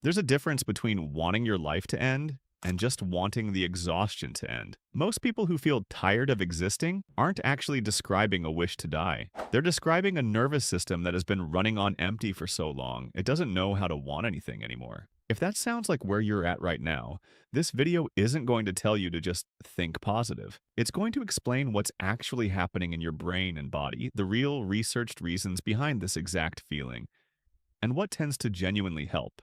There's a difference between wanting your life to end and just wanting the exhaustion to end. Most people who feel tired of existing aren't actually describing a wish to die. They're describing a nervous system that has been running on empty for so long, it doesn't know how to want anything anymore. If that sounds like where you're at right now, this video isn't going to tell you to just think positive. It's going to explain what's actually happening in your brain and body, the real researched reasons behind this exact feeling, and what tends to genuinely help.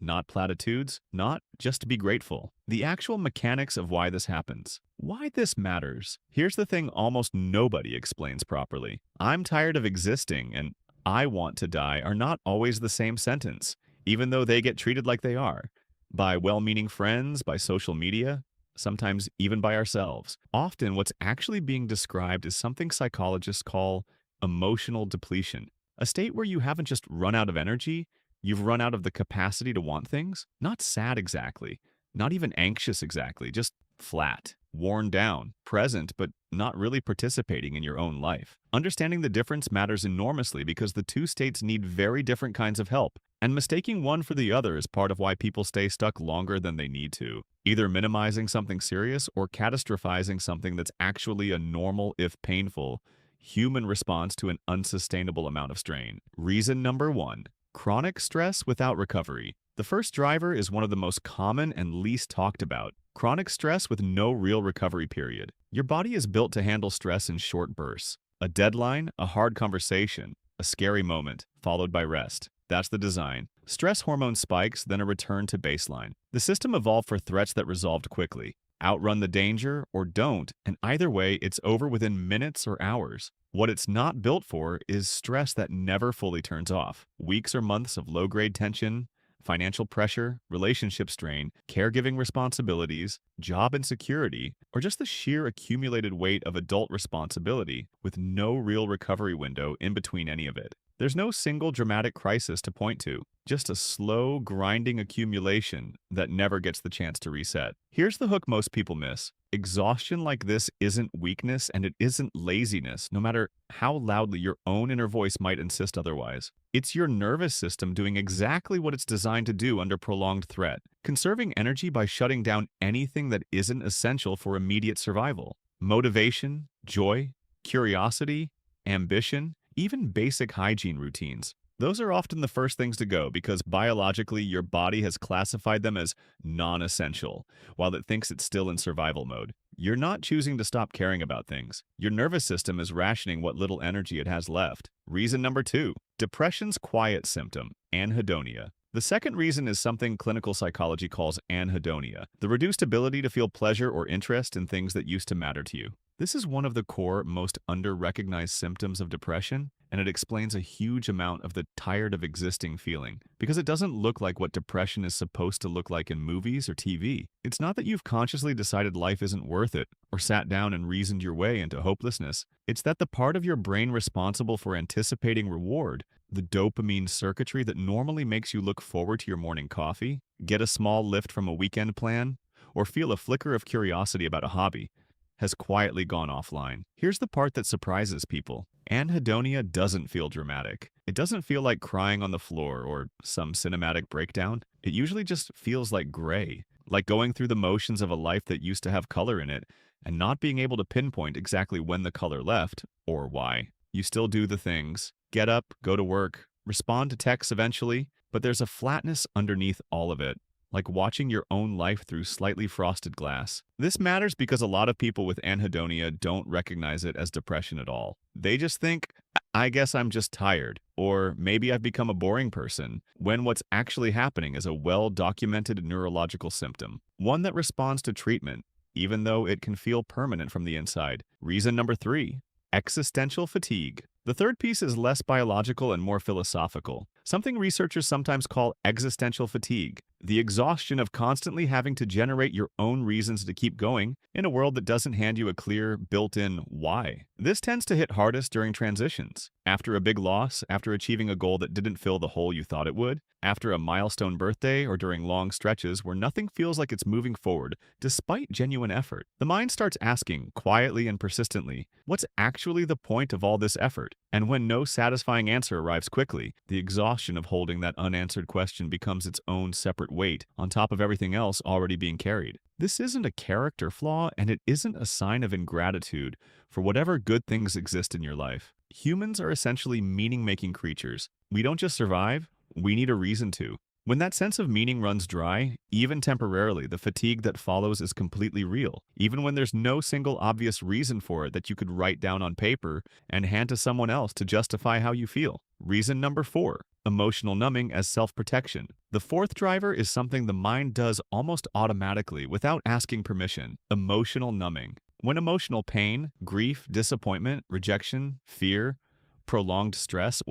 Not platitudes, not just to be grateful. The actual mechanics of why this happens. Why this matters. Here's the thing almost nobody explains properly. I'm tired of existing and I want to die are not always the same sentence, even though they get treated like they are. By well-meaning friends, by social media, sometimes even by ourselves. Often what's actually being described is something psychologists call emotional depletion. A state where you haven't just run out of energy, you've run out of the capacity to want things? Not sad exactly, not even anxious exactly, just flat, worn down, present, but not really participating in your own life. Understanding the difference matters enormously because the two states need very different kinds of help, and mistaking one for the other is part of why people stay stuck longer than they need to, either minimizing something serious or catastrophizing something that's actually a normal, if painful, human response to an unsustainable amount of strain. Reason number one. Chronic stress without recovery. The first driver is one of the most common and least talked about. Chronic stress with no real recovery period. Your body is built to handle stress in short bursts. A deadline, a hard conversation, a scary moment, followed by rest. That's the design. Stress hormone spikes, then a return to baseline. The system evolved for threats that resolved quickly. Outrun the danger or don't, and either way, it's over within minutes or hours. What it's not built for is stress that never fully turns off. Weeks or months of low-grade tension, financial pressure, relationship strain, caregiving responsibilities, job insecurity, or just the sheer accumulated weight of adult responsibility with no real recovery window in between any of it. There's no single dramatic crisis to point to, just a slow, grinding accumulation that never gets the chance to reset. Here's the hook most people miss. Exhaustion like this isn't weakness and it isn't laziness, no matter how loudly your own inner voice might insist otherwise. It's your nervous system doing exactly what it's designed to do under prolonged threat, conserving energy by shutting down anything that isn't essential for immediate survival. Motivation, joy, curiosity, ambition, even basic hygiene routines. Those are often the first things to go because biologically your body has classified them as non-essential, while it thinks it's still in survival mode. You're not choosing to stop caring about things. Your nervous system is rationing what little energy it has left. Reason number two, depression's quiet symptom, anhedonia. The second reason is something clinical psychology calls anhedonia, the reduced ability to feel pleasure or interest in things that used to matter to you. This is one of the core, most under-recognized symptoms of depression, and it explains a huge amount of the tired of existing feeling, because it doesn't look like what depression is supposed to look like in movies or TV. It's not that you've consciously decided life isn't worth it, or sat down and reasoned your way into hopelessness. It's that the part of your brain responsible for anticipating reward, the dopamine circuitry that normally makes you look forward to your morning coffee, get a small lift from a weekend plan, or feel a flicker of curiosity about a hobby, has quietly gone offline. Here's the part that surprises people. Anhedonia doesn't feel dramatic. It doesn't feel like crying on the floor or some cinematic breakdown. It usually just feels like gray, like going through the motions of a life that used to have color in it and not being able to pinpoint exactly when the color left or why. You still do the things, get up, go to work, respond to texts eventually, but there's a flatness underneath all of it, like watching your own life through slightly frosted glass. This matters because a lot of people with anhedonia don't recognize it as depression at all. They just think, I guess I'm just tired, or maybe I've become a boring person, when what's actually happening is a well-documented neurological symptom, one that responds to treatment, even though it can feel permanent from the inside. Reason number three, existential fatigue. The third piece is less biological and more philosophical, something researchers sometimes call existential fatigue, the exhaustion of constantly having to generate your own reasons to keep going in a world that doesn't hand you a clear, built-in why. This tends to hit hardest during transitions. After a big loss, after achieving a goal that didn't fill the hole you thought it would, after a milestone birthday, or during long stretches where nothing feels like it's moving forward, despite genuine effort, the mind starts asking, quietly and persistently, what's actually the point of all this effort? And when no satisfying answer arrives quickly, the exhaustion of holding that unanswered question becomes its own separate weight on top of everything else already being carried. This isn't a character flaw, and it isn't a sign of ingratitude for whatever good things exist in your life. Humans are essentially meaning-making creatures. We don't just survive, we need a reason to. When that sense of meaning runs dry, even temporarily, the fatigue that follows is completely real, even when there's no single obvious reason for it that you could write down on paper and hand to someone else to justify how you feel. Reason number 4. Emotional numbing as self-protection. The fourth driver is something the mind does almost automatically without asking permission: emotional numbing. When emotional pain, grief, disappointment, rejection, fear, prolonged stress,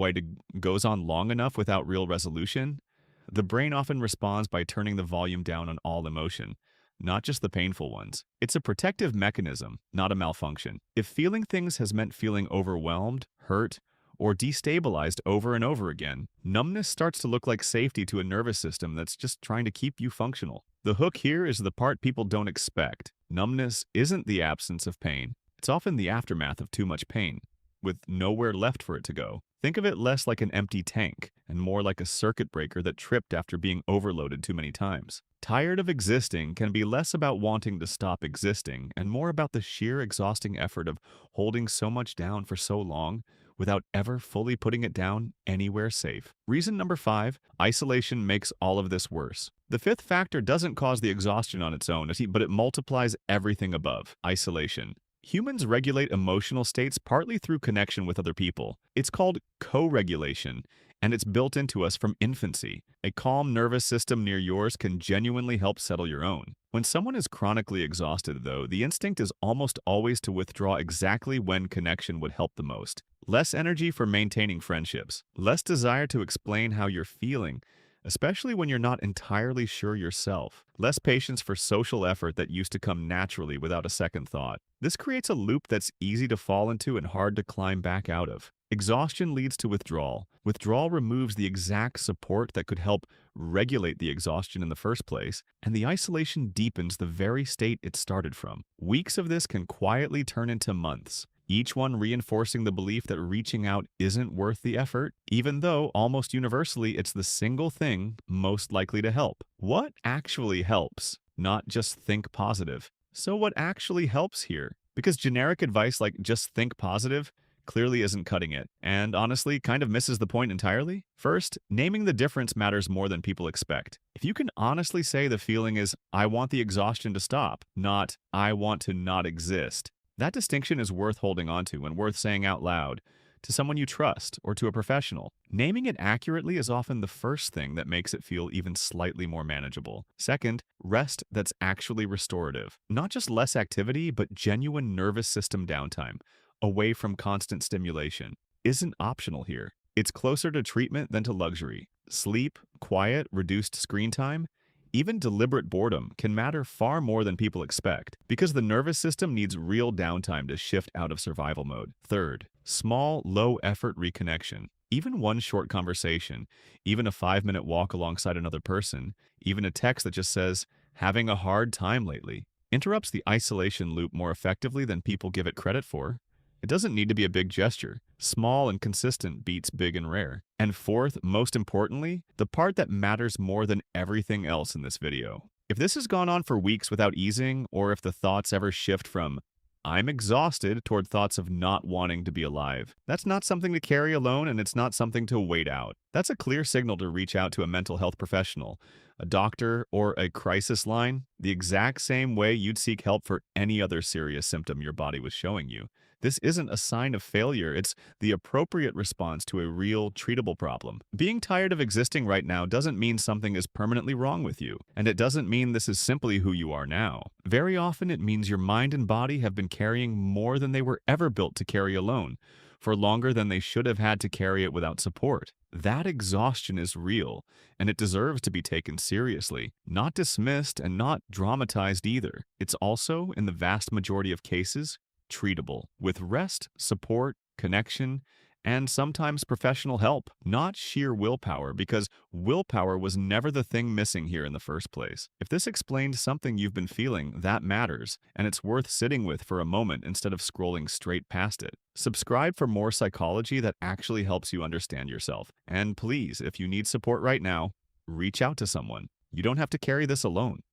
goes on long enough without real resolution, the brain often responds by turning the volume down on all emotion, not just the painful ones. It's a protective mechanism, not a malfunction. If feeling things has meant feeling overwhelmed, hurt, or destabilized over and over again, numbness starts to look like safety to a nervous system that's just trying to keep you functional. The hook here is the part people don't expect. Numbness isn't the absence of pain. It's often the aftermath of too much pain, with nowhere left for it to go. Think of it less like an empty tank and more like a circuit breaker that tripped after being overloaded too many times. Tired of existing can be less about wanting to stop existing and more about the sheer exhausting effort of holding so much down for so long without ever fully putting it down anywhere safe. Reason number 5, isolation makes all of this worse. The fifth factor doesn't cause the exhaustion on its own, but it multiplies everything above: isolation. Humans regulate emotional states partly through connection with other people. It's called co-regulation, and it's built into us from infancy. A calm nervous system near yours can genuinely help settle your own. When someone is chronically exhausted, though, the instinct is almost always to withdraw exactly when connection would help the most. Less energy for maintaining friendships, less desire to explain how you're feeling, especially when you're not entirely sure yourself. Less patience for social effort that used to come naturally without a second thought. This creates a loop that's easy to fall into and hard to climb back out of. Exhaustion leads to withdrawal. Withdrawal removes the exact support that could help regulate the exhaustion in the first place, and the isolation deepens the very state it started from. Weeks of this can quietly turn into months, each one reinforcing the belief that reaching out isn't worth the effort, even though almost universally it's the single thing most likely to help. What actually helps? Not just think positive. So what actually helps here? Because generic advice like just think positive clearly isn't cutting it, and honestly kind of misses the point entirely. First, naming the difference matters more than people expect. If you can honestly say the feeling is, I want the exhaustion to stop, not I want to not exist, that distinction is worth holding on to and worth saying out loud to someone you trust or to a professional. Naming it accurately is often the first thing that makes it feel even slightly more manageable. Second, rest that's actually restorative. Not just less activity, but genuine nervous system downtime, away from constant stimulation, isn't optional here. It's closer to treatment than to luxury. Sleep, quiet, reduced screen time, even deliberate boredom can matter far more than people expect, because the nervous system needs real downtime to shift out of survival mode. Third, small, low-effort reconnection. Even one short conversation, even a 5-minute walk alongside another person, even a text that just says, "having a hard time lately," interrupts the isolation loop more effectively than people give it credit for. It doesn't need to be a big gesture. Small and consistent beats big and rare. And fourth, most importantly, the part that matters more than everything else in this video. If this has gone on for weeks without easing, or if the thoughts ever shift from I'm exhausted toward thoughts of not wanting to be alive, that's not something to carry alone, and it's not something to wait out. That's a clear signal to reach out to a mental health professional, a doctor, or a crisis line, the exact same way you'd seek help for any other serious symptom your body was showing you. This isn't a sign of failure, it's the appropriate response to a real, treatable problem. Being tired of existing right now doesn't mean something is permanently wrong with you, and it doesn't mean this is simply who you are now. Very often it means your mind and body have been carrying more than they were ever built to carry alone, for longer than they should have had to carry it without support. That exhaustion is real, and it deserves to be taken seriously, not dismissed and not dramatized either. It's also, in the vast majority of cases, treatable. With rest, support, connection, and sometimes professional help, not sheer willpower, because willpower was never the thing missing here in the first place. If this explained something you've been feeling, that matters, and it's worth sitting with for a moment instead of scrolling straight past it. Subscribe for more psychology that actually helps you understand yourself. And please, if you need support right now, reach out to someone. You don't have to carry this alone.